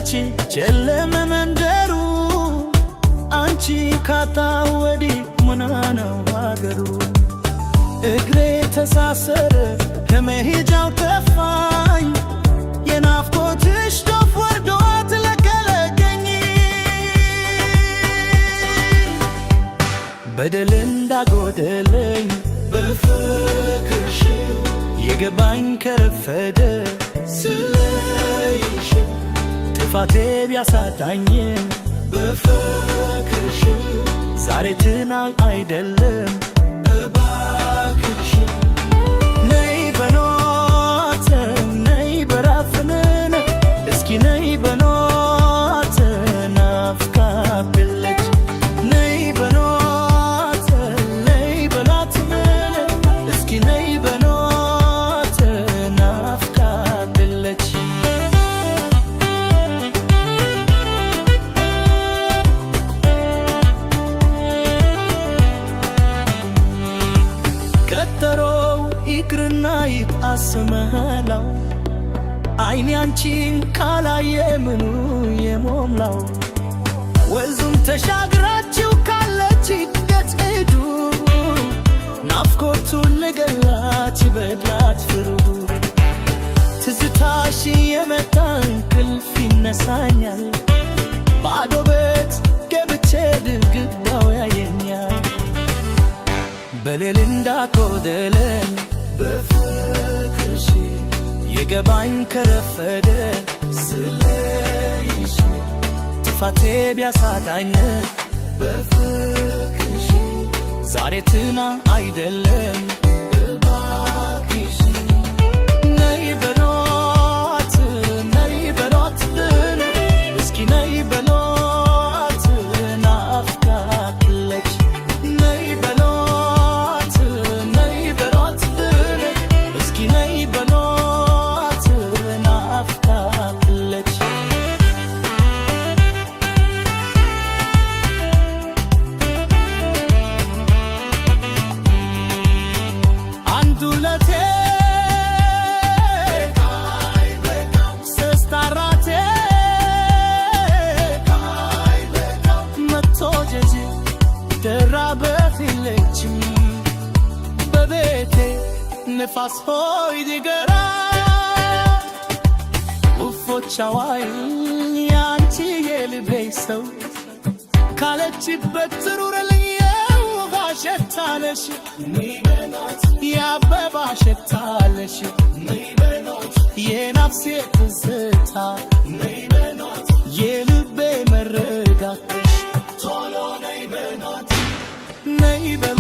መቼ ጨለመ መንደሩ አንቺ ካጣ ወዲህ ምኗ ነው አገሩ እግሬ ተሳሰረ ከመሄጃው ጠፋኝ የናፍቆትሽ ዶፍ ወርዶ አትለቀለቀኝ በደል እንዳጎደለኝ በፍቅርሽ የገባኝ ከረፈደ ስለይሽ ጥፋቴ ቢያሳጣኝም በፍቅርሽ ዛሬ ትናንት አይደለም እባክሽ ነይ በኖት ነይ በራፍንን እስኪ ነይ በኖት ናፍቃብለች ነይ በኖት ነይ በላትምን እስኪ ነይ በኖት ናፍቃብለች ቀጠሮው ይቅርና ይጣስመላው አይኔ አንቺን ካላየ ምኑ የሞላው ወንዙም ተሻግራችሁ ካለች ገጽዱ ናፍቆቱን ልገላት በድላት ፍሩ ትዝታሽ የመጣ እንቅልፍ ይነሳኛል ባዶ ቤት ገብቼ ድግዳው ያየኛል በሌል እንዳጎደለኝ በፍቅርሽ የገባኝ ከረፈደ ስለይሽ ጥፋቴ ቢያሳጣኝ በፍቅርሽ ዛሬ ትናንት አይደለም እባክሽ ነይ በኖት ነይ በኖት እስኪ ነይ በኖት ናፍቃለች ነይ በኖት ነይ በኖት እስኪ ነይ በኖት ናፍቃለች አንዱ ለቴ ስስታራቴ መቶ ጀጂ ደራበት የለችም በቤቴ ንፋስ ሆይ ዲገራ ውፎቻዋይ ያንቺ የልቤ ሰው ካለችበት ትሩረልኝ የውሃ ሸታለሽ የአበባ ሸታለሽ የነፍሴ ትዝታ የልቤ መረጋትሽ ቶሎ ነይ በናት ነይ በ